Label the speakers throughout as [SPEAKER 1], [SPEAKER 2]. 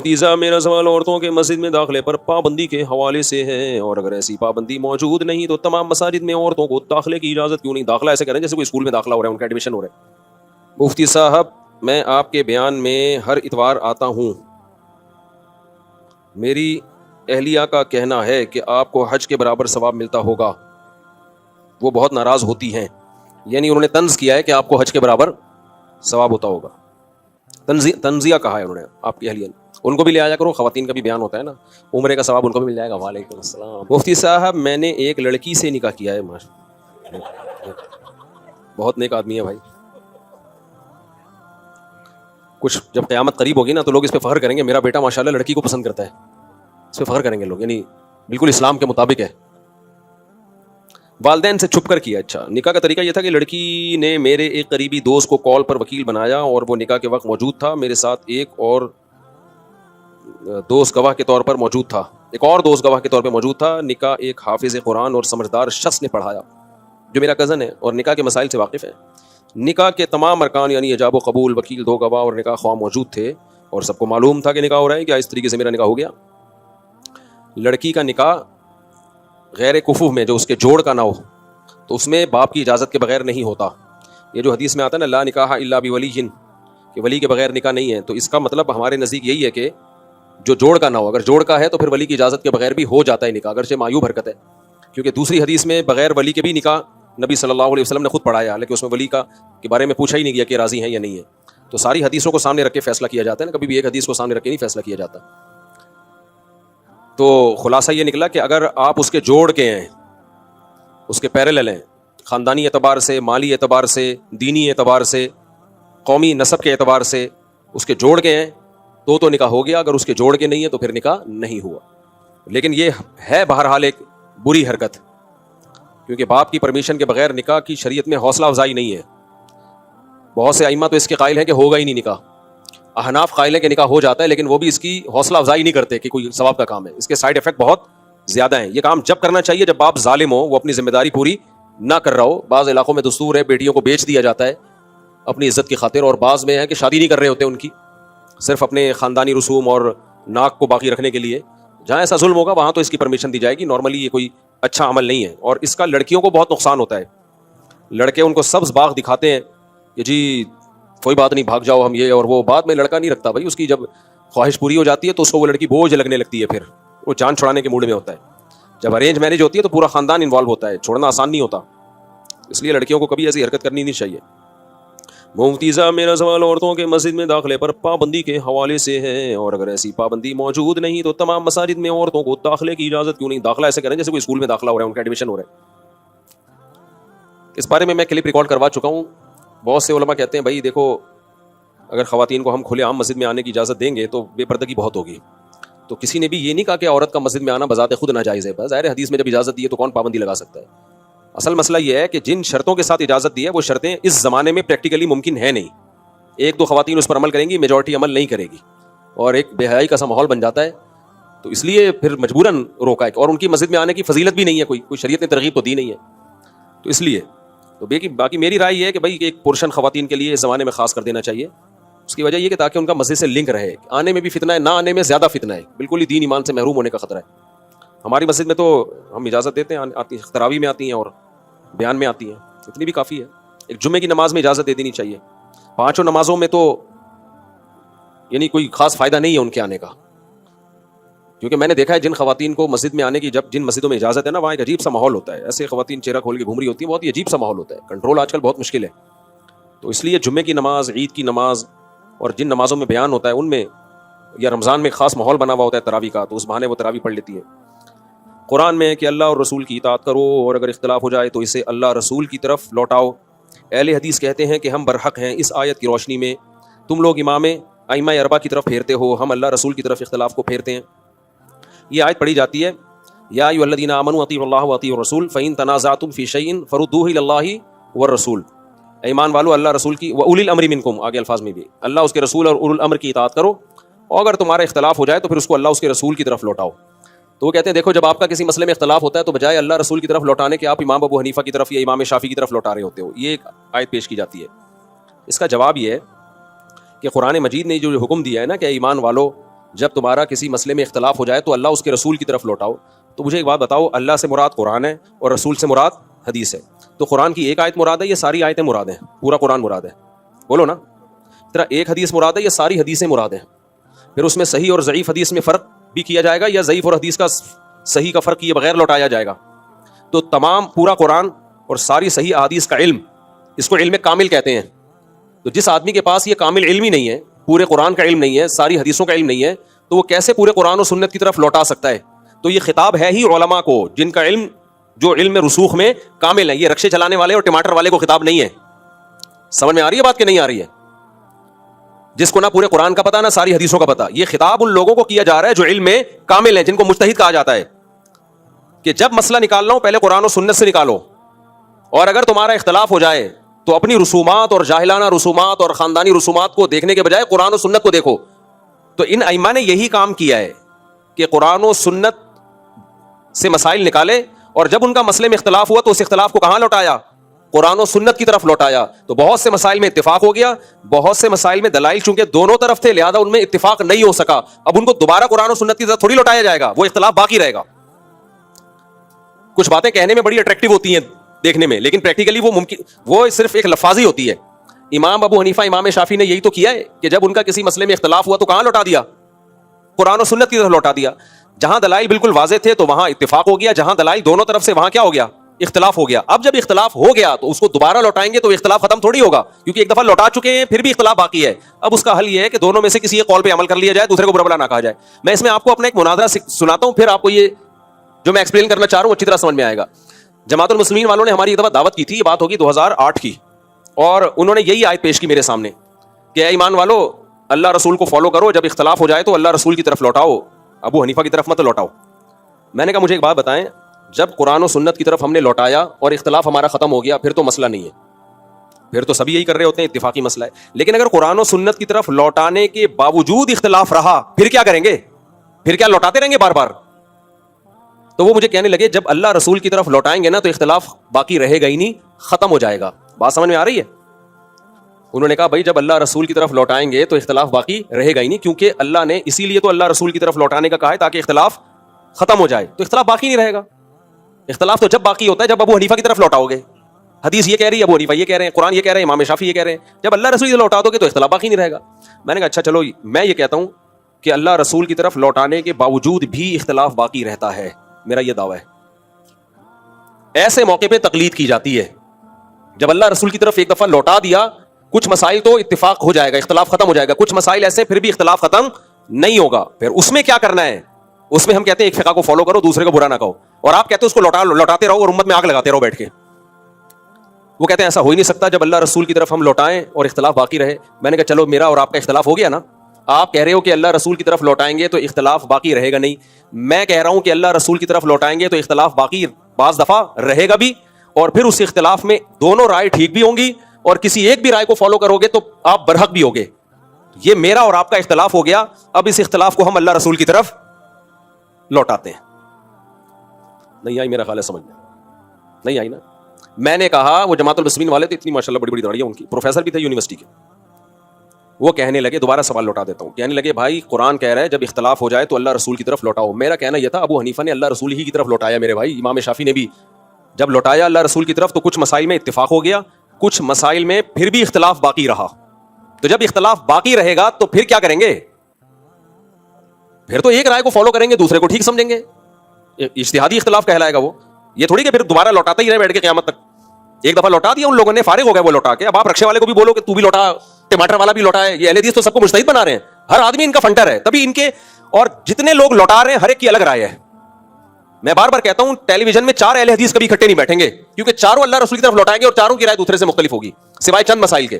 [SPEAKER 1] مفتی صاحب میرا سوال عورتوں کے مسجد میں داخلے پر پابندی کے حوالے سے ہے، اور اگر ایسی پابندی موجود نہیں تو تمام مساجد میں عورتوں کو داخلے کی اجازت کیوں نہیں؟ داخلہ ایسے کریں جیسے کوئی اسکول میں داخلہ ہو رہا ہے، ان کا ایڈمیشن ہو رہا ہے۔ مفتی صاحب میں آپ کے بیان میں ہر اتوار آتا ہوں، میری اہلیہ کا کہنا ہے کہ آپ کو حج کے برابر ثواب ملتا ہوگا، وہ بہت ناراض ہوتی ہیں، یعنی انہوں نے طنز کیا ہے کہ آپ کو حج کے برابر ثواب ہوتا ہوگا، تنزیہ کہا ہے انہوں نے آپ کی اہلیہ نے۔ ان کو بھی لے آیا کرو، خواتین کا بھی بیان ہوتا ہے نا، عمرے کا ثواب ان کو بھی مل جائے گا۔ وعلیکم السلام۔ مفتی صاحب میں نے ایک لڑکی سے نکاح کیا ہے، بہت نیک آدمی ہے بھائی، کچھ جب قیامت قریب ہوگی نا تو لوگ اس پہ فخر کریں گے، میرا بیٹا ماشاءاللہ لڑکی کو پسند کرتا ہے، اس پہ فخر کریں گے لوگ، یعنی بالکل اسلام کے مطابق ہے۔ والدین سے چھپ کر کیا۔ اچھا، نکاح کا طریقہ یہ تھا کہ لڑکی نے میرے ایک قریبی دوست کو کال پر وکیل بنایا اور وہ نکاح کے وقت موجود تھا، میرے ساتھ ایک اور دوست گواہ کے طور پر موجود تھا، نکاح ایک حافظ قرآن اور سمجھدار شخص نے پڑھایا جو میرا کزن ہے اور نکاح کے مسائل سے واقف ہے۔ نکاح کے تمام ارکان یعنی ایجاب و قبول، وکیل، دو گواہ اور نکاح خواہ موجود تھے اور سب کو معلوم تھا کہ نکاح ہو رہا ہے۔ کیا اس طریقے سے میرا نکاح ہو گیا؟ لڑکی کا نکاح غیر کفو میں، جو اس کے جوڑ کا نہ ہو، تو اس میں باپ کی اجازت کے بغیر نہیں ہوتا۔ یہ جو حدیث میں آتا ہے نا لا نکاح الا بولی، کہ ولی کے بغیر نکاح نہیں ہے، تو اس کا مطلب ہمارے نزدیک یہی ہے کہ جو جوڑ کا نہ ہو، اگر جوڑ کا ہے تو پھر ولی کی اجازت کے بغیر بھی ہو جاتا ہے نکاح، اگرچہ معیوب حرکت ہے، کیونکہ دوسری حدیث میں بغیر ولی کے بھی نکاح نبی صلی اللہ علیہ وسلم نے خود پڑھایا، لیکن اس میں ولی کے بارے میں پوچھا ہی نہیں گیا کہ راضی ہیں یا نہیں ہے۔ تو ساری حدیثوں کو سامنے رکھ کے فیصلہ کیا جاتا ہے نا، کبھی بھی ایک حدیث کو سامنے رکھ کے نہیں فیصلہ کیا جاتا۔ تو خلاصہ یہ نکلا کہ اگر آپ اس کے جوڑ کے ہیں، اس کے پیرالل ہیں، خاندانی اعتبار سے، مالی اعتبار سے، دینی اعتبار سے، قومی نسب کے اعتبار سے اس کے جوڑ کے ہیں تو نکاح ہو گیا، اگر اس کے جوڑ کے نہیں ہے تو پھر نکاح نہیں ہوا۔ لیکن یہ ہے بہرحال ایک بری حرکت، کیونکہ باپ کی پرمیشن کے بغیر نکاح کی شریعت میں حوصلہ افزائی نہیں ہے۔ بہت سے ائمہ تو اس کے قائل ہیں کہ ہوگا ہی نہیں نکاح، احناف قائل ہیں کہ نکاح ہو جاتا ہے، لیکن وہ بھی اس کی حوصلہ افزائی نہیں کرتے کہ کوئی ثواب کا کام ہے، اس کے سائیڈ افیکٹ بہت زیادہ ہیں۔ یہ کام جب کرنا چاہیے جب باپ ظالم ہو، وہ اپنی ذمہ داری پوری نہ کر رہا ہو۔ بعض علاقوں میں دستور ہے بیٹیوں کو بیچ دیا جاتا ہے اپنی عزت کی خاطر، اور بعض میں ہے کہ شادی نہیں کر رہے ہوتے ان کی، صرف اپنے خاندانی رسوم اور ناک کو باقی رکھنے کے لیے۔ جہاں ایسا ظلم ہوگا وہاں تو اس کی پرمیشن دی جائے گی، نارملی یہ کوئی اچھا عمل نہیں ہے، اور اس کا لڑکیوں کو بہت نقصان ہوتا ہے۔ لڑکے ان کو سبز باغ دکھاتے ہیں کہ جی کوئی بات نہیں، بھاگ جاؤ ہم یہ اور وہ، بعد میں لڑکا نہیں رکھتا بھائی، اس کی جب خواہش پوری ہو جاتی ہے تو اس کو وہ لڑکی بوجھ لگنے لگتی ہے، پھر وہ جان چھڑانے کے موڈ میں ہوتا ہے۔ جب ارینج میرج ہوتی ہے تو پورا خاندان انوالو ہوتا ہے، چھوڑنا آسان نہیں ہوتا، اس لیے لڑکیوں کو کبھی ایسی حرکت کرنی نہیں چاہیے۔ مفتی صاحب میرا سوال عورتوں کے مسجد میں داخلے پر پابندی کے حوالے سے ہے، اور اگر ایسی پابندی موجود نہیں تو تمام مساجد میں عورتوں کو داخلے کی اجازت کیوں نہیں؟ داخلہ ایسے کریں جیسے کوئی اسکول میں داخلہ ہو رہا ہے، ان کا ایڈمیشن ہو رہا ہے۔ اس بارے میں کلپ ریکارڈ کروا چکا ہوں۔ بہت سے علماء کہتے ہیں بھائی دیکھو، اگر خواتین کو ہم کھلے عام مسجد میں آنے کی اجازت دیں گے تو بے پردگی بہت ہوگی۔ تو کسی نے بھی یہ نہیں کہا کہ عورت کا مسجد میں آنا بذات خود ناجائز ہے، ظاہر حدیث میں جب اجازت دی ہے تو کون پابندی لگا سکتا ہے؟ اصل مسئلہ یہ ہے کہ جن شرطوں کے ساتھ اجازت دی ہے وہ شرطیں اس زمانے میں پریکٹیکلی ممکن ہے نہیں۔ ایک دو خواتین اس پر عمل کریں گی، میجورٹی عمل نہیں کرے گی، اور ایک بے حیائی کا سا ماحول بن جاتا ہے، تو اس لیے پھر مجبوراً روکا ہے، اور ان کی مسجد میں آنے کی فضیلت بھی نہیں ہے، کوئی شریعت نے ترغیب تو دی نہیں ہے، تو اس لیے تو باقی میری رائے یہ ہے کہ بھائی ایک پورشن خواتین کے لیے اس زمانے میں خاص کر دینا چاہیے۔ اس کی وجہ یہ کہ تاکہ ان کا مسجد سے لنک رہے، آنے میں بھی فتنہ ہے، نہ آنے میں زیادہ فتنہ ہے، بالکل ہی دین ایمان سے محروم ہونے کا خطرہ ہے۔ ہماری مسجد میں تو ہم اجازت دیتے ہیں، آتی ہیں تراویح میں آتی ہیں اور بیان میں آتی ہیں، اتنی بھی کافی ہے۔ ایک جمعے کی نماز میں اجازت دے دینی چاہیے، پانچوں نمازوں میں تو یعنی کوئی خاص فائدہ نہیں ہے ان کے آنے کا، کیونکہ میں نے دیکھا ہے جن خواتین کو مسجد میں آنے کی جب جن مسجدوں میں اجازت ہے نا، وہاں ایک عجیب سا ماحول ہوتا ہے، ایسے خواتین چہرہ کھول کے گھوم رہی ہوتی ہیں، بہت ہی عجیب سا ماحول ہوتا ہے، کنٹرول آج کل بہت مشکل ہے۔ تو اس لیے جمعے کی نماز، عید کی نماز اور جن نمازوں میں بیان ہوتا ہے ان میں، یا رمضان میں خاص ماحول بنا ہوا ہوتا ہے تراویح کا، تو اس بہانے وہ تراویح پڑھ لیتی ہے۔ قرآن میں ہے کہ اللہ اور رسول کی اطاعت کرو، اور اگر اختلاف ہو جائے تو اسے اللہ رسول کی طرف لوٹاؤ۔ اہل حدیث کہتے ہیں کہ ہم برحق ہیں، اس آیت کی روشنی میں تم لوگ ائمہ اربعہ کی طرف پھیرتے ہو، ہم اللہ رسول کی طرف اختلاف کو پھیرتے ہیں۔ یہ آیت پڑھی جاتی ہے، یا ایھا الذین آمنوا اطیعوا اللہ واطیعوا الرسول فإن تنازعتم فی شیء فردوہ الی اللہ والرسول۔ ایمان والو اللہ رسول کی، واولی الامر منکم، آگے الفاظ میں بھی اللہ اس کے رسول اور اولو الامر کی اطاعت کرو، اور اگر تمہارا اختلاف ہو جائے تو پھر اس کو اللہ اس کے رسول کی طرف لوٹاؤ۔ تو وہ کہتے ہیں دیکھو جب آپ کا کسی مسئلے میں اختلاف ہوتا ہے تو بجائے اللہ رسول کی طرف لوٹانے کے آپ امام ابو حنیفہ کی طرف یا امام شافعی کی طرف لوٹا رہے ہوتے ہو۔ یہ ایک آیت پیش کی جاتی ہے۔ اس کا جواب یہ ہے کہ قرآن مجید نے جو حکم دیا ہے نا کہ ایمان والو جب تمہارا کسی مسئلے میں اختلاف ہو جائے تو اللہ اس کے رسول کی طرف لوٹاؤ. تو مجھے ایک بات بتاؤ, اللہ سے مراد قرآن ہے اور رسول سے مراد حدیث ہے, تو قرآن کی ایک آیت مراد ہے یا ساری آیتیں مراد ہیں؟ پورا قرآن مراد ہے, بولو نا. ترا ایک حدیث مراد ہے یا ساری حدیثیں مراد ہیں؟ پھر اس میں صحیح اور ضعیف حدیث میں فرق بھی کیا جائے گا یا ضعیف اور حدیث کا صحیح کا فرق کیے بغیر لوٹایا جائے گا؟ تو تمام پورا قرآن اور ساری صحیح احادیث کا علم, اس کو علم کامل کہتے ہیں. تو جس آدمی کے پاس یہ کامل علم ہی نہیں ہے, پورے قرآن کا علم نہیں ہے, ساری حدیثوں کا علم نہیں ہے, تو وہ کیسے پورے قرآن و سنت کی طرف لوٹا سکتا ہے؟ تو یہ خطاب ہے ہی علماء کو جن کا علم, جو علم رسوخ میں کامل ہے. یہ رکشے چلانے والے اور ٹماٹر والے کو خطاب نہیں ہے. سمجھ میں آ رہی ہے بات کہ نہیں آ رہی ہے؟ جس کو نہ پورے قرآن کا پتا نہ ساری حدیثوں کا پتا. یہ خطاب ان لوگوں کو کیا جا رہا ہے جو علم میں کامل ہیں, جن کو مجتہد کہا جاتا ہے, کہ جب مسئلہ نکالنا ہو پہلے قرآن و سنت سے نکالو, اور اگر تمہارا اختلاف ہو جائے تو اپنی رسومات اور جاہلانہ رسومات اور خاندانی رسومات کو دیکھنے کے بجائے قرآن و سنت کو دیکھو. تو ان ائمہ نے یہی کام کیا ہے کہ قرآن و سنت سے مسائل نکالے, اور جب ان کا مسئلے میں اختلاف ہوا تو اس اختلاف کو کہاں لوٹایا؟ قرآن و سنت کی طرف لوٹایا. تو بہت سے مسائل میں اتفاق ہو گیا, بہت سے مسائل میں دلائل چونکہ دونوں طرف تھے لہذا ان میں اتفاق نہیں ہو سکا. اب ان کو دوبارہ قرآن و سنت کی طرف تھوڑی لوٹایا جائے گا, وہ اختلاف باقی رہے گا. کچھ باتیں کہنے میں بڑی اٹریکٹیو ہوتی ہیں دیکھنے میں, لیکن پریکٹیکلی وہ صرف ایک لفاظی ہوتی ہے. امام ابو حنیفہ, امام شافعی نے یہی تو کیا ہے کہ جب ان کا کسی مسئلے میں اختلاف ہوا تو کہاں لوٹا دیا؟ قرآن و سنت کی طرف لوٹا دیا. جہاں دلائل بالکل واضح تھے تو وہاں اتفاق ہو گیا, جہاں دلائل دونوں طرف سے وہاں کیا ہو گیا؟ اختلاف ہو گیا. اب جب اختلاف ہو گیا تو اس کو دوبارہ لوٹائیں گے تو اختلاف ختم تھوڑی ہوگا, کیونکہ ایک دفعہ لوٹا چکے ہیں پھر بھی اختلاف باقی ہے. اب اس کا حل یہ ہے کہ دونوں میں سے کسی ایک قول پہ عمل کر لیا جائے, دوسرے کو برا بھلا نہ کہا جائے. میں اس میں آپ کو اپنا ایک مناظرہ سناتا ہوں, پھر آپ کو یہ جو میں ایکسپلین کرنا چاہ رہا ہوں اچھی طرح سمجھ میں آئے گا. جماعت المسلمین والوں نے ہماری ایک دفعہ دعوت کی تھی, یہ بات ہوگی 2008 کی, اور انہوں نے یہی آیت پیش کی میرے سامنے کہ اے ایمان والو, اللہ رسول کو فالو کرو, جب اختلاف ہو جائے تو اللہ رسول کی طرف لوٹاؤ, ابو حنیفہ کی طرف مت لوٹاؤ. میں نے کہا مجھے ایک بات بتائیں, جب قرآن و سنت کی طرف ہم نے لوٹایا اور اختلاف ہمارا ختم ہو گیا پھر تو مسئلہ نہیں ہے, پھر تو سبھی یہی کر رہے ہوتے ہیں, اتفاقی مسئلہ ہے. لیکن اگر قرآن و سنت کی طرف لوٹانے کے باوجود اختلاف رہا پھر کیا کریں گے؟ پھر کیا لوٹاتے رہیں گے بار بار؟ تو وہ مجھے کہنے لگے جب اللہ رسول کی طرف لوٹائیں گے نا تو اختلاف باقی رہے گا ہی نہیں, ختم ہو جائے گا. بات سمجھ میں آ رہی ہے؟ انہوں نے کہا بھائی جب اللہ رسول کی طرف لوٹائیں گے تو اختلاف باقی رہے گا ہی نہیں, کیونکہ اللہ نے اسی لیے تو اللہ رسول کی طرف لوٹانے کا کہا ہے تاکہ اختلاف ختم ہو جائے. تو اختلاف باقی نہیں رہے گا. اختلاف تو جب باقی ہوتا ہے جب ابو حنیفہ کی طرف لوٹاؤ گے. حدیث یہ کہہ رہی ہے, ابو حنیفہ یہ کہہ رہے ہیں, قرآن یہ کہہ رہے ہیں, امام شافعی یہ کہہ رہے ہیں. جب اللہ رسول کی طرف لوٹا دو گے تو اختلاف باقی نہیں رہے گا. میں نے کہا اچھا چلو, میں یہ کہتا ہوں کہ اللہ رسول کی طرف لوٹانے کے باوجود بھی اختلاف باقی رہتا ہے, میرا یہ دعویٰ ہے. ایسے موقع پہ تقلید کی جاتی ہے. جب اللہ رسول کی طرف ایک دفعہ لوٹا دیا, کچھ مسائل تو اتفاق ہو جائے گا, اختلاف ختم ہو جائے گا, کچھ مسائل ایسے پھر بھی اختلاف ختم نہیں ہوگا. پھر اس میں کیا کرنا ہے؟ اس میں ہم کہتے ہیں ایک فقہ کو فالو کرو, دوسرے کو برا نہ کہو, اور آپ کہتے ہیں اس کو لوٹاتے رہو اور امت میں آگ لگاتے رہو بیٹھ کے. وہ کہتے ہیں ایسا ہو ہی نہیں سکتا, جب اللہ رسول کی طرف ہم لوٹائیں اور اختلاف باقی رہے. میں نے کہا چلو میرا اور آپ کا اختلاف ہو گیا نا, آپ کہہ رہے ہو کہ اللہ رسول کی طرف لوٹائیں گے تو اختلاف باقی رہے گا نہیں, میں کہہ رہا ہوں کہ اللہ رسول کی طرف لوٹائیں گے تو اختلاف باقی بعض دفعہ رہے گا بھی, اور پھر اس اختلاف میں دونوں رائے ٹھیک بھی ہوں گی, اور کسی ایک بھی رائے کو فالو کرو گے تو آپ برحق بھی ہوگے. یہ میرا اور آپ کا اختلاف ہو گیا, اب اس اختلاف کو ہم اللہ رسول کی طرف لوٹاتے ہیں. نہیں آئی میرا خیال ہے سمجھ میں؟ نہیں آئی نا؟ میں نے کہا وہ جماعت المسلمین والے تو اتنی ماشاءاللہ بڑی بڑی داڑیاں ان کی, پروفیسر بھی تھے یونیورسٹی کے, وہ کہنے لگے, دوبارہ سوال لوٹا دیتا ہوں, کہنے لگے بھائی قرآن کہہ رہا ہے جب اختلاف ہو جائے تو اللہ رسول کی طرف لوٹاؤ. میرا کہنا یہ تھا ابو حنیفہ نے اللہ رسول ہی کی طرف لوٹایا میرے بھائی, امام شافعی نے بھی جب لوٹایا اللہ رسول کی طرف تو کچھ مسائل میں اتفاق ہو گیا, کچھ مسائل میں پھر بھی اختلاف باقی رہا. تو جب اختلاف باقی رہے گا تو پھر کیا کریں گے؟ پھر تو ایک رائے کو فالو کریں گے, دوسرے کو ٹھیک سمجھیں گے. اجتہادی اختلاف کہلائے گا وہ. یہ تھوڑی کہ پھر دوبارہ لوٹاتے ہی رہے بیٹھ کے قیامت تک. ایک دفعہ لوٹا دیا ان لوگوں نے, فارغ ہو گئے وہ لوٹا کے. اب آپ رکشے والے کو بھی بولو کہ تو بھی لوٹا, ٹماٹر والا بھی لوٹا ہے, یہ اہل حدیث تو سب کو مجتہد بنا رہے ہیں, ہر آدمی ان کا فنٹر ہے. تبھی ان کے اور جتنے لوگ لوٹا رہے ہیں ہر ایک کی الگ رائے ہے. میں بار بار کہتا ہوں ٹیلی ویژن میں 4 اہل حدیث کبھی اکٹھے نہیں بیٹھیں گے, کیونکہ چاروں اللہ رسول کی طرف لوٹائیں گے اور چاروں کی رائے دوسرے سے مختلف ہوگی سوائے چند مسائل کے.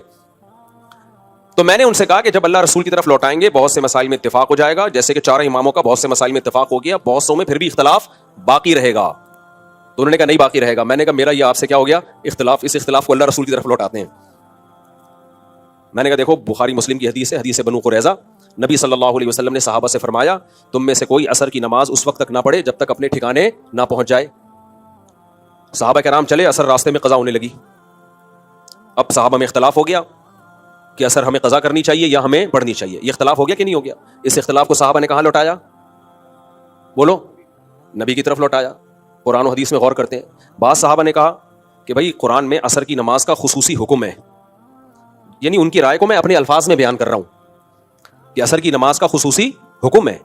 [SPEAKER 1] تو میں نے ان سے کہا کہ جب اللہ رسول کی طرف لوٹائیں گے بہت سے مسائل میں اتفاق ہو جائے گا, جیسے کہ 4 اماموں کا بہت سے مسائل میں اتفاق ہو گیا, بہت سو میں پھر بھی اختلاف باقی رہے گا. تو انہوں نے کہا نہیں باقی رہے گا. میں نے کہا میرا یہ آپ سے کیا ہو گیا اختلاف, اس اختلاف کو اللہ رسول کی طرف لوٹاتے ہیں. میں نے کہا دیکھو بخاری مسلم کی حدیث ہے, حدیث بنو قریظہ, نبی صلی اللہ علیہ وسلم نے صحابہ سے فرمایا تم میں سے کوئی عصر کی نماز اس وقت تک نہ پڑھے جب تک اپنے ٹھکانے نہ پہنچ جائے. صحابہ کرام چلے, عصر راستے میں قضا ہونے لگی. اب صحابہ میں اختلاف ہو گیا, کہ اثر ہمیں قضا کرنی چاہیے یا ہمیں پڑھنی چاہیے. یہ اختلاف ہو گیا کہ نہیں ہو گیا؟ اس اختلاف کو صحابہ نے کہاں لوٹایا؟ بولو. نبی کی طرف لوٹایا. قرآن و حدیث میں غور کرتے ہیں. بعض صحابہ نے کہا کہ بھائی قرآن میں عصر کی نماز کا خصوصی حکم ہے, یعنی ان کی رائے کو میں اپنے الفاظ میں بیان کر رہا ہوں کہ عصر کی نماز کا خصوصی حکم ہے,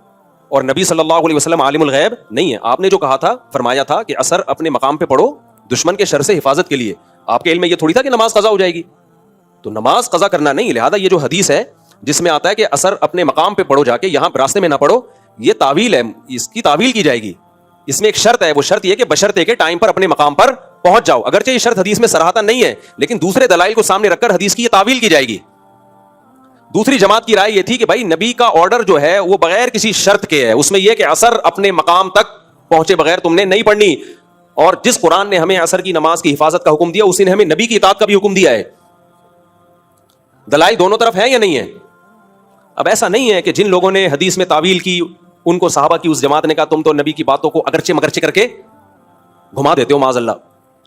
[SPEAKER 1] اور نبی صلی اللہ علیہ وسلم عالم الغیب نہیں ہے. آپ نے جو کہا تھا, فرمایا تھا کہ عصر اپنے مقام پہ پڑھو دشمن کے شر سے حفاظت کے لیے. آپ کے علم میں یہ تھوڑی تھا کہ نماز قضا ہو جائے گی, تو نماز قضا کرنا نہیں. لہذا یہ جو حدیث ہے جس میں آتا ہے کہ عصر اپنے مقام پہ پڑھو جا کے, یہاں راستے میں نہ پڑھو, یہ تعویل ہے, اس کی تعویل کی جائے گی. اس میں ایک شرط ہے, وہ شرط یہ کہ بشرطے کے ٹائم پر اپنے مقام پر پہنچ جاؤ. اگرچہ یہ شرط حدیث میں صراحتاً نہیں ہے, لیکن دوسرے دلائل کو سامنے رکھ کر حدیث کی یہ تعویل کی جائے گی. دوسری جماعت کی رائے یہ تھی کہ بھائی نبی کا آرڈر جو ہے وہ بغیر کسی شرط کے ہے, اس میں یہ کہ عصر اپنے مقام تک پہنچے بغیر تم نے نہیں پڑھنی, اور جس قرآن نے ہمیں عصر کی نماز کی حفاظت کا حکم دیا اسی نے ہمیں نبی کی اطاعت کا بھی حکم دیا ہے. دلائل دونوں طرف ہے یا نہیں ہے؟ اب ایسا نہیں ہے کہ جن لوگوں نے حدیث میں تعویل کی ان کو صحابہ کی اس جماعت نے کہا تم تو نبی کی باتوں کو اگرچہ مگرچہ کر کے گھما دیتے ہو معاذ اللہ.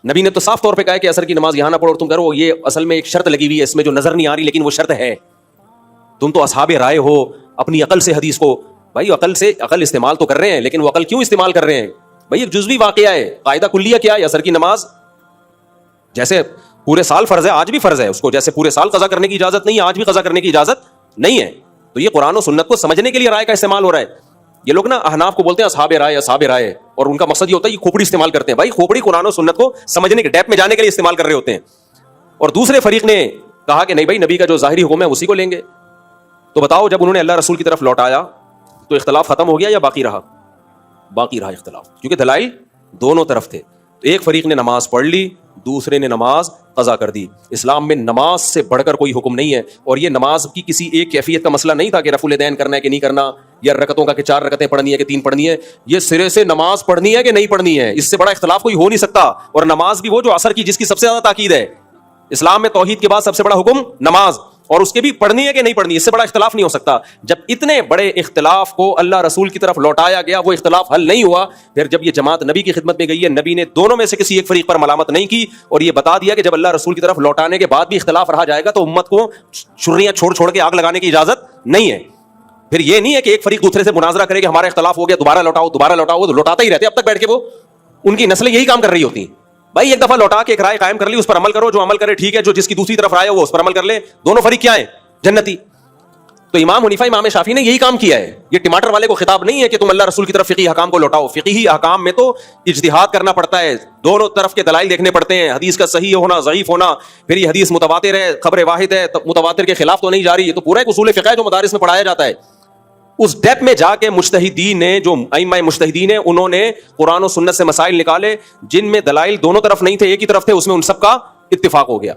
[SPEAKER 1] نبی نے تو صاف طور پہ کہا کہ عصر کی نماز یہاں نہ پڑھو, تم کرو یہ اصل میں ایک شرط لگی ہوئی ہے, اس میں جو نظر نہیں آ رہی لیکن وہ شرط ہے. تم تو اصحاب رائے ہو, اپنی عقل سے حدیث کو, بھائی عقل استعمال تو کر رہے ہیں, لیکن وہ عقل کیوں استعمال کر رہے ہیں؟ بھائی ایک جزوی واقعہ ہے, قاعدہ کلیہ کیا ہے, عصر کی نماز جیسے پورے سال فرض ہے, آج بھی فرض ہے, اس کو جیسے پورے سال قضا کرنے کی اجازت نہیں ہے, آج بھی قضا کرنے کی اجازت نہیں ہے. تو یہ قرآن و سنت کو سمجھنے کے لیے رائے کا استعمال ہو رہا ہے. یہ لوگ نا احناف کو بولتے ہیں اصحاب رائے, اور ان کا مقصد یہ ہوتا ہے یہ کھوپڑی استعمال کرتے ہیں. بھائی کھوپڑی قرآن و سنت کو سمجھنے کے ڈیپ میں جانے کے لیے استعمال کر رہے ہوتے ہیں. اور دوسرے فریق نے کہا کہ نہیں بھائی نبی کا جو ظاہری حکم ہے اسی کو لیں گے. تو بتاؤ جب انہوں نے اللہ رسول کی طرف لوٹایا تو اختلاف ختم ہو گیا یا باقی رہا؟ باقی رہا اختلاف, کیونکہ دلائل دونوں طرف تھے. تو ایک فریق نے نماز پڑھ لی, دوسرے نے نماز قضا کر دی. اسلام میں نماز سے بڑھ کر کوئی حکم نہیں ہے, اور یہ نماز کی کسی ایک کیفیت کا مسئلہ نہیں تھا کہ رفع الیدین کرنا ہے کہ نہیں کرنا, یا رکعتوں کا کہ 4 رکعتیں پڑھنی ہے کہ 3 پڑھنی ہے. یہ سرے سے نماز پڑھنی ہے کہ نہیں پڑھنی ہے, اس سے بڑا اختلاف کوئی ہو نہیں سکتا. اور نماز بھی وہ جو عصر کی جس کی سب سے زیادہ تاکید ہے. اسلام میں توحید کے بعد سب سے بڑا حکم نماز, اور اس کے بھی پڑھنی ہے کہ نہیں پڑھنی, اس سے بڑا اختلاف نہیں ہو سکتا. جب اتنے بڑے اختلاف کو اللہ رسول کی طرف لوٹایا گیا, وہ اختلاف حل نہیں ہوا. پھر جب یہ جماعت نبی کی خدمت میں گئی ہے, نبی نے دونوں میں سے کسی ایک فریق پر ملامت نہیں کی, اور یہ بتا دیا کہ جب اللہ رسول کی طرف لوٹانے کے بعد بھی اختلاف رہا جائے گا تو امت کو چھریاں چھوڑ کے آگ لگانے کی اجازت نہیں ہے. پھر یہ نہیں ہے کہ ایک فریق دوسرے سے مناظرہ کرے کہ ہمارا اختلاف ہو گیا, دوبارہ لوٹاؤ, وہ تو لوٹاتے ہی رہتے اب تک بیٹھ کے. وہ ان کی نسلیں یہی کام کر رہی ہوتی ہیں. بھائی ایک دفعہ لوٹا کے ایک رائے قائم کر لی, اس پر عمل کرو, جو عمل کرے ٹھیک ہے, جو جس کی دوسری طرف رائے ہو وہ اس پر عمل کر لے. دونوں فریق کیا ہیں؟ جنتی. تو امام حنیفہ امام شافعی نے یہی کام کیا ہے. یہ ٹماٹر والے کو خطاب نہیں ہے کہ تم اللہ رسول کی طرف فقہی احکام کو لوٹاؤ. فقہی احکام میں تو اجتہاد کرنا پڑتا ہے, دونوں طرف کے دلائل دیکھنے پڑتے ہیں, حدیث کا صحیح ہونا ضعیف ہونا, پھر یہ حدیث متواتر ہے خبر واحد ہے متواتر کے خلاف تو نہیں جا رہی. یہ تو پورا ایک اصول فقہ ہے جو مدارس میں پڑھایا جاتا ہے. اس ڈیپ میں جا کے مجتہدین نے, جو ائمہ مجتہدین ہیں, انہوں نے قرآن و سنت سے مسائل نکالے جن میں دلائل دونوں طرف نہیں تھے, ایک ہی طرف تھے, اس میں ان سب کا اتفاق ہو گیا.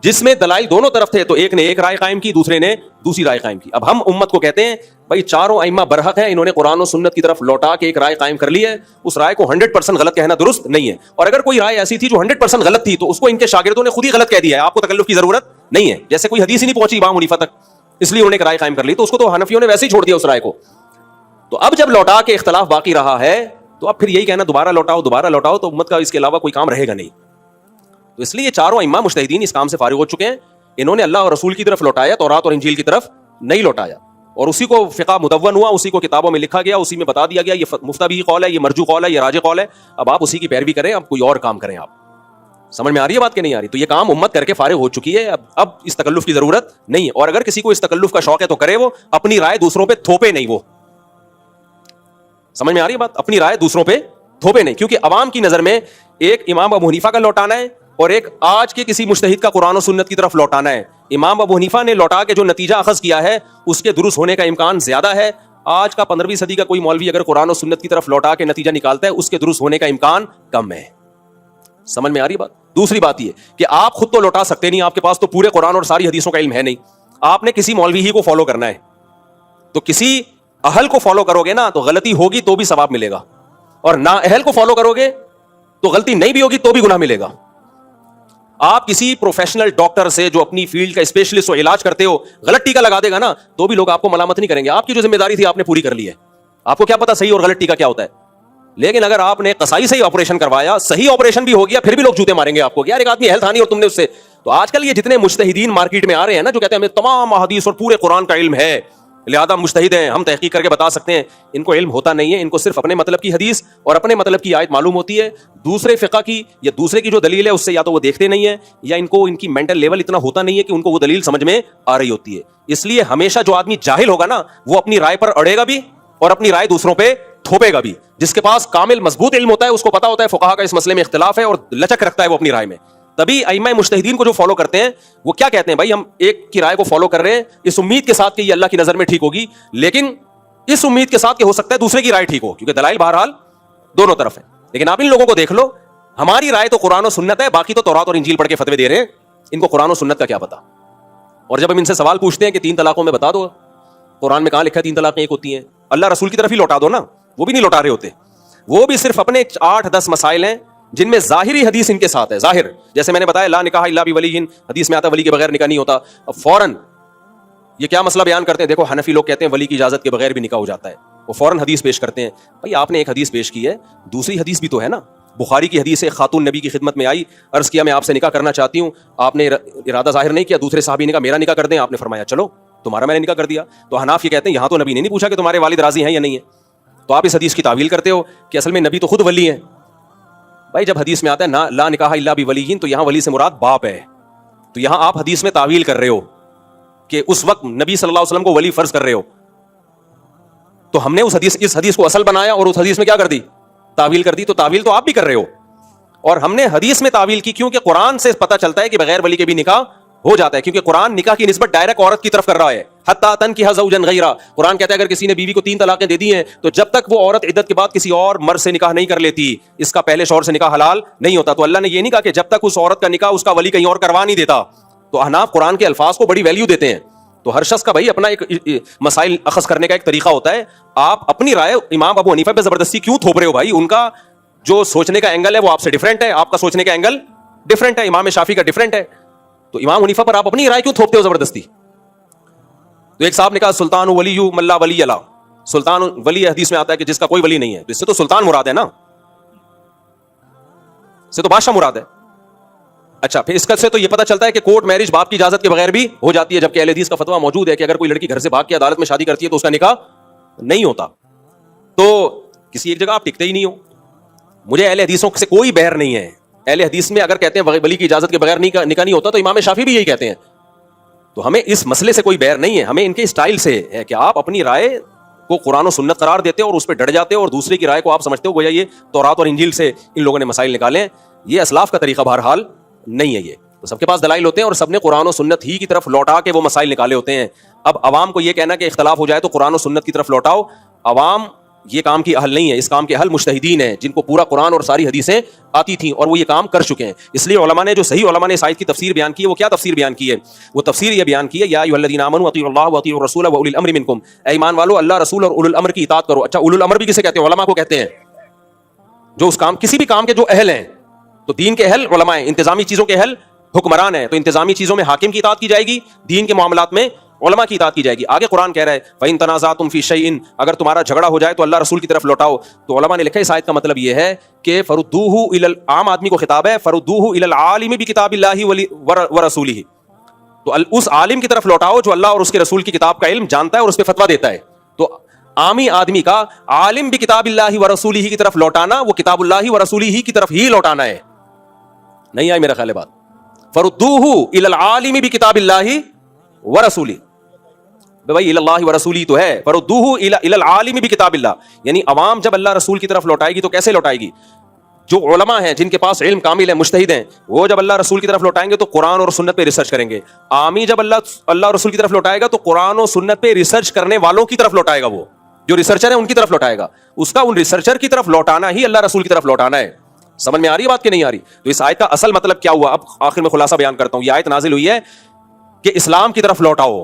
[SPEAKER 1] جس میں دلائل دونوں طرف تھے تو ایک نے ایک رائے قائم کی, دوسرے نے دوسری رائے قائم کی. اب ہم امت کو کہتے ہیں بھائی چاروں ائمہ برحق ہیں, انہوں نے قرآن و سنت کی طرف لوٹا کے ایک رائے قائم کر لی ہے, اس رائے کو 100% غلط کہنا درست نہیں ہے. اور اگر کوئی رائے ایسی تھی جو 100% غلط تھی تو اس کو ان کے شاگردوں نے خود ہی غلط کہہ دیا ہے, آپ کو تکلف کی ضرورت نہیں ہے. جیسے کوئی حدیث ہی نہیں پہنچی امام حنیفہ تک, اس لیے انہوں نے ایک رائے قائم کر لی, تو اس کو تو حنفیوں نے ویسے ہی چھوڑ دیا اس رائے کو. تو اب جب لوٹا کے اختلاف باقی رہا ہے تو اب پھر یہی کہنا دوبارہ لوٹاؤ, تو امت کا اس کے علاوہ کوئی کام رہے گا نہیں. تو اس لیے یہ چاروں ائمہ مجتہدین اس کام سے فارغ ہو چکے ہیں. انہوں نے اللہ اور رسول کی طرف لوٹایا, تورات اور انجیل کی طرف نہیں لوٹایا, اور اسی کو فقہ مدون ہوا, اسی کو کتابوں میں لکھا گیا, اسی میں بتا دیا گیا یہ مفتبی قول ہے, یہ مرجو قول ہے, یہ راجح قول ہے. اب آپ اسی کی پیروی کریں, اب کوئی اور کام کریں. آپ سمجھ میں آ رہی ہے بات کہ نہیں آ رہی؟ تو یہ کام امت کر کے فارغ ہو چکی ہے, اب اس تکلف کی ضرورت نہیں ہے. اور اگر کسی کو اس تکلف کا شوق ہے تو کرے, وہ اپنی رائے دوسروں پہ تھوپے نہیں. وہ سمجھ میں آ رہی ہے بات؟ اپنی رائے دوسروں پہ تھوپے نہیں, کیونکہ عوام کی نظر میں ایک امام ابو حنیفہ کا لوٹانا ہے اور ایک آج کے کسی مجتہد کا قرآن و سنت کی طرف لوٹانا ہے. امام ابو حنیفہ نے لوٹا کے جو نتیجہ اخذ کیا ہے اس کے درست ہونے کا امکان زیادہ ہے. آج کا 15ویں صدی کا کوئی مولوی اگر قرآن و سنت کی طرف لوٹا کے نتیجہ نکالتا ہے, اس کے درست ہونے کا امکان کم ہے. سمجھ میں آ رہی بات؟ دوسری بات یہ کہ آپ خود تو لوٹا سکتے نہیں, آپ کے پاس تو پورے قرآن اور ساری حدیثوں کا علم ہے نہیں. آپ نے کسی مولوی ہی کو فالو کرنا ہے, تو کسی اہل کو فالو کرو گے نا تو غلطی ہوگی تو بھی ثواب ملے گا, اور نا اہل کو فالو کرو گے تو غلطی نہیں بھی ہوگی تو بھی گناہ ملے گا. آپ کسی پروفیشنل ڈاکٹر سے جو اپنی فیلڈ کا اسپیشلسٹ ہو, علاج کرتے ہو, غلط ٹیکا لگا دے گا نا تو بھی لوگ آپ کو ملامت نہیں کریں گے. آپ کی جو ذمہ داری تھی آپ نے پوری کر لی ہے. آپ کو کیا پتا صحیح اور غلط ٹیکا کیا ہوتا ہے. لیکن اگر آپ نے قصائی سے ہی آپریشن کروایا, صحیح آپریشن بھی ہو گیا, پھر بھی لوگ جوتے ماریں گے آپ کو کہ یار ایک آدمی ہیلتھ آنی اور تم نے اس سے تو آج کل یہ جتنے مجتہدین مارکیٹ میں آ رہے ہیں نا، جو کہتے ہیں ہمیں تمام احادیث اور پورے قرآن کا علم ہے، لہذا مجتہد ہیں، ہم تحقیق کر کے بتا سکتے ہیں، ان کو علم ہوتا نہیں ہے. ان کو صرف اپنے مطلب کی حدیث اور اپنے مطلب کی آیت معلوم ہوتی ہے. دوسرے فقہ کی یا دوسرے کی جو دلیل ہے اس سے یا تو وہ دیکھتے نہیں ہیں، یا ان کو ان کی مینٹل لیول اتنا ہوتا نہیں ہے کہ ان کو وہ دلیل سمجھ میں آ رہی ہوتی ہے. اس لیے ہمیشہ جو آدمی جاہل ہوگا نا، وہ اپنی رائے پر اڑے گا بھی اور اپنی رائے دوسروں پہ تھوپے گا بھی. جس کے پاس کامل مضبوط علم ہوتا ہے، اس کو پتا ہوتا ہے فقہا کا اس مسئلے میں اختلاف ہے، اور لچک رکھتا ہے وہ اپنی رائے میں. تبھی ائمہ مجتہدین کو جو فالو کرتے ہیں وہ کیا کہتے ہیں، بھائی ہم ایک کی رائے کو فالو کر رہے ہیں اس امید کے ساتھ کہ یہ اللہ کی نظر میں ٹھیک ہوگی، لیکن اس امید کے ساتھ کہ ہو سکتا ہے دوسرے کی رائے ٹھیک ہو، کیونکہ دلائل بہرحال دونوں طرف ہیں. لیکن آپ ان لوگوں کو دیکھ لو، ہماری رائے تو قرآن و سنت ہے، باقی تو تورات اور انجیل پڑھ کے فتوے دے رہے ہیں، ان کو قرآن و سنت کا کیا پتا. اور جب ہم ان سے سوال پوچھتے ہیں کہ 3 طلاقوں میں بتا دو، قرآن میں کہاں لکھا ہے 3 طلاقیں ایک ہوتی ہیں؟ اللہ رسول کی طرف ہی لوٹا دو نا. وہ بھی نہیں لوٹا رہے ہوتے، وہ بھی صرف اپنے 8-10 مسائل ہیں جن میں ظاہری حدیث ان کے ساتھ ہے. ظاہر جیسے میں نے بتایا لا نکاح الا بولی، حدیث میں آتا ہے ولی کے بغیر نکاح نہیں ہوتا. اب فوراً یہ کیا مسئلہ بیان کرتے ہیں، دیکھو حنفی لوگ کہتے ہیں ولی کی اجازت کے بغیر بھی نکاح ہو جاتا ہے. وہ فوراً حدیث پیش کرتے ہیں. بھائی آپ نے ایک حدیث پیش کی ہے، دوسری حدیث بھی تو ہے نا. بخاری کی حدیث ہے، خاتون نبی کی خدمت میں آئی، عرض کیا میں آپ سے نکاح کرنا چاہتی ہوں. آپ نے ارادہ ظاہر نہیں کیا، دوسرے صحابی نے کہا میرا نکاح کر دیں. آپ نے فرمایا چلو تمہارا میں نے نکاح کر دیا. تو حناف یہ کہتے ہیں یہاں تو نبی نے نہیں پوچھا کہ تمہارے والد راضی ہیں یا نہیں ہے. تو آپ اس حدیث کی تعویل کرتے ہو کہ اصل میں نبی تو خود ولی ہیں. بھائی جب حدیث میں آتا ہے لا نکاح الا بولی، تو یہاں ولی سے مراد باپ ہے. تو یہاں آپ حدیث میں تعویل کر رہے ہو کہ اس وقت نبی صلی اللہ علیہ وسلم کو ولی فرض کر رہے ہو. تو ہم نے اس حدیث کو اصل بنایا اور اس حدیث میں کیا کر دی، تعویل کر دی. تو تعویل تو آپ بھی کر رہے ہو. اور ہم نے حدیث میں تعویل کی کیونکہ قرآن سے پتہ چلتا ہے کہ بغیر ولی کے بھی نکاح ہو جاتا ہے، کیونکہ قرآن نکاح کی نسبت ڈائریکٹ عورت کی طرف کر رہا ہے. حتی تنکح زوجا غیرہ، قرآن کہتا ہے اگر کسی نے بیوی کو 3 طلاقیں دے دی ہیں تو جب تک وہ عورت عدت کے بعد کسی اور مرد سے نکاح نہیں کر لیتی، اس کا پہلے شوہر سے نکاح حلال نہیں ہوتا. تو اللہ نے یہ نہیں کہا کہ جب تک اس عورت کا نکاح اس کا ولی کہیں اور کروا نہیں دیتا. تو احناف قرآن کے الفاظ کو بڑی ویلیو دیتے ہیں. تو ہر شخص کا بھائی اپنا ایک مسائل اخذ کرنے کا ایک طریقہ ہوتا ہے. آپ اپنی رائے امام ابو حنیفہ پہ زبردستی کیوں تھوپ رہے ہو بھائی؟ ان کا جو سوچنے کا اینگل ہے وہ آپ سے ڈیفرنٹ ہے، آپ کا سوچنے کا اینگل ڈیفرنٹ ہے، امام شافعی کا ڈیفرنٹ ہے. تو امام حنیفہ پر آپ اپنی رائے کیوں تھوپتے ہو زبردستی؟ تو ایک صاحب نے کہا سلطان ولی ملا ولی اللہ، سلطان ولی حدیث میں آتا ہے کہ جس کا کوئی ولی نہیں ہے. تو اس سے تو سلطان مراد ہے نا، اس سے تو بادشاہ مراد ہے. اچھا پھر اس کا سے تو یہ پتہ چلتا ہے کہ کورٹ میرج باپ کی اجازت کے بغیر بھی ہو جاتی ہے، جبکہ اہل حدیث کا فتویٰ موجود ہے کہ اگر کوئی لڑکی گھر سے بھاگ کے عدالت میں شادی کرتی ہے تو اس کا نکاح نہیں ہوتا. تو کسی ایک جگہ آپ ٹکتے ہی نہیں ہو. مجھے اہل حدیثوں سے کوئی بہر نہیں ہے. اہل حدیث میں اگر کہتے ہیں ولی کی اجازت کے بغیر نکاح نہیں ہوتا تو امام شافعی بھی یہی کہتے ہیں. تو ہمیں اس مسئلے سے کوئی بہر نہیں ہے، ہمیں ان کے اسٹائل سے ہے کہ آپ اپنی رائے کو قرآن و سنت قرار دیتے ہو اور اس پہ ڈٹ جاتے ہو، اور دوسرے کی رائے کو آپ سمجھتے ہو گویا یہ تورات اور انجیل سے ان لوگوں نے مسائل نکالے ہیں. یہ اسلاف کا طریقہ بہرحال نہیں ہے. یہ تو سب کے پاس دلائل ہوتے ہیں اور سب نے قرآن و سنت ہی کی طرف لوٹا کے وہ مسائل نکالے ہوتے ہیں. اب عوام کو یہ کہنا کہ اختلاف ہو جائے تو قرآن و سنت کی طرف لوٹاؤ، عوام یہ کام کی اہل نہیں ہے. اس کام کے اہل مجتہدین ہیں جن کو پورا قرآن اور ساری حدیثیں آتی تھیں اور وہ یہ کام کر چکے ہیں. اس لیے علماء نے جو صحیح علماء نے اس آیت کی تفسیر بیان کی ہے وہ کیا تفسیر بیان کی ہے؟ وہ تفسیر یہ بیان کی ہے یا ایھا الذین آمنوا اطیعوا اللہ واطیعوا الرسول واولی الامر منکم، اے ایمان والو اللہ رسول اور اولو الامر کی اطاعت کرو. اچھا اولو الامر بھی کسے کہتے ہیں؟ علماء کو کہتے ہیں جو اس کام کسی بھی کام کے جو اہل ہیں. تو دین کے اہل علماء ہیں، انتظامی چیزوں کے اہل حکمران ہیں. تو انتظامی چیزوں میں حاکم کی اطاعت کی جائے گی، دین کے معاملات میں علماء کی اطاعت کی جائے گی. آگے قرآن کہہ رہا ہے فَإِن تَنَازَعْتُمْ فِي شَيْءٍ، اگر تمہارا جھگڑا ہو جائے تو اللہ رسول کی طرف لوٹاؤ. تو علماء نے لکھا اس آیت کا مطلب یہ ہے کہ فَرُدُّوهُ إِلَى، عام آدمی کو خطاب ہے، فَرُدُّوهُ إِلَى الْعَالِمِ بِكِتَابِ اللَّهِ وَرَسُولِهِ. تو اس عالم کی طرف لوٹاؤ جو اللہ اور اس کے رسول کی کتاب کا علم جانتا ہے اور اس پہ فتویٰ دیتا ہے. تو عامی آدمی کا عالم بِكِتَابِ اللَّهِ وَرَسُولِهِ کی طرف لوٹانا وہ کتاب اللہ ورسولہ کی طرف ہی لوٹانا ہے. نہیں آئی میرا خیال ہے بات؟ فَرُدُّوهُ إِلَى الْعَالِمِ بِكِتَابِ اللَّهِ وَرَسُولِهِ، بھائی الی اللہ ورسولی تو ہے، فردوہ الی العالم بکتاب اللہ. یعنی عوام جب اللہ رسول کی طرف لوٹائے گی تو کیسے لوٹائے گی؟ جو علماء ہیں جن کے پاس علم کامل ہے، مجتہد ہیں، وہ جب اللہ رسول کی طرف لوٹائیں گے تو قرآن اور سنت پہ ریسرچ کریں گے. عامی جب اللہ رسول کی طرف لوٹائے گا تو قرآن و سنت پہ ریسرچ کرنے والوں کی طرف لوٹائے گا. وہ جو ریسرچر ہیں ان کی طرف لوٹائے گا. اس کا ان ریسرچر کی طرف لوٹانا ہی اللہ رسول کی طرف لوٹانا ہے. سمجھ میں آ رہی ہے بات کہ نہیں آ رہی؟ تو اس آیت کا اصل مطلب کیا ہوا؟ اب آخر میں خلاصہ بیان کرتا ہوں. یہ آیت نازل ہوئی ہے کہ اسلام کی طرف لوٹاؤ،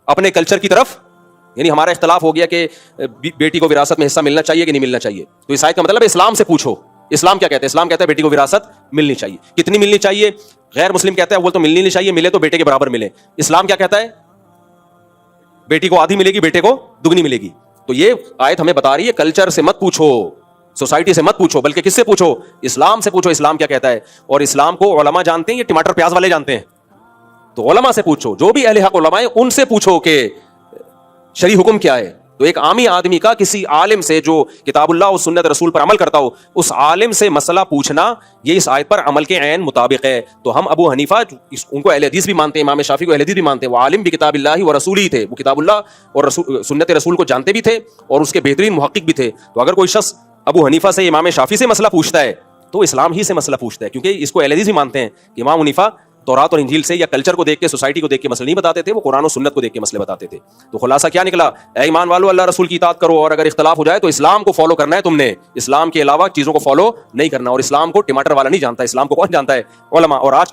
[SPEAKER 1] اپنے کلچر کی طرف. یعنی ہمارا اختلاف ہو گیا کہ بیٹی کو وراثت میں حصہ ملنا چاہیے کہ نہیں ملنا چاہیے. تو اس آیت کا مطلب ہے اسلام سے پوچھو اسلام کیا کہتا ہے. اسلام کہتا ہے بیٹی کو وراثت ملنی چاہیے. کتنی ملنی چاہیے؟ غیر مسلم کہتا ہے وہ تو ملنی نہیں چاہیے، ملے تو بیٹے کے برابر ملے. اسلام کیا کہتا ہے؟ بیٹی کو آدھی ملے گی، بیٹے کو دگنی ملے گی. تو یہ آیت ہمیں بتا رہی ہے کلچر سے مت پوچھو. سوسائٹی سے مت پوچھو, بلکہ کس سے پوچھو؟ اسلام سے پوچھو, اسلام کیا کہتا ہے. اور اسلام کو علماء جانتے ہیں یا ٹماٹر پیاز والے جانتے ہیں؟ تو علماء سے پوچھو, جو بھی اہل حق علماء ہیں ان سے پوچھو کہ شرعی حکم کیا ہے. تو ایک عامی آدمی کا کسی عالم سے جو کتاب اللہ اور سنت رسول پر عمل کرتا ہو, اس عالم سے مسئلہ پوچھنا یہ اس آیت پر عمل کے عین مطابق ہے. تو ہم ابو حنیفہ ان کو اہل حدیث بھی مانتے ہیں, امام شافعی کو اہل حدیث بھی مانتے ہیں. وہ عالم بھی کتاب اللہ و رسول ہی تھے, وہ کتاب اللہ اور سنت رسول کو جانتے بھی تھے اور اس کے بہترین محقق بھی تھے. تو اگر کوئی شخص ابو حنیفہ سے امام شافعی سے مسئلہ پوچھتا ہے تو اسلام ہی سے مسئلہ پوچھتا ہے, کیونکہ اس کو اہل حدیث بھی مانتے ہیں کہ امام حنیفہ تورات اور انجیل سے یا کلچر کو دیکھ کے, سوسائٹی کو دیکھ کے مسئلے نہیں بتاتے تھے, وہ قرآن و سنت کو دیکھ کے مسئلے بتاتے تھے. تو خلاصہ کیا نکلا؟ اے ایمان والو, اللہ رسول کی اطاعت کرو, اور اگر اختلاف ہو جائے تو اسلام کو فالو کرنا ہے تم نے, اسلام کے علاوہ چیزوں کو فالو نہیں کرنا. اور اسلام کو ٹماٹر والا نہیں جانتا, اسلام کو کون جانتا ہے؟ علماء. اور آج کے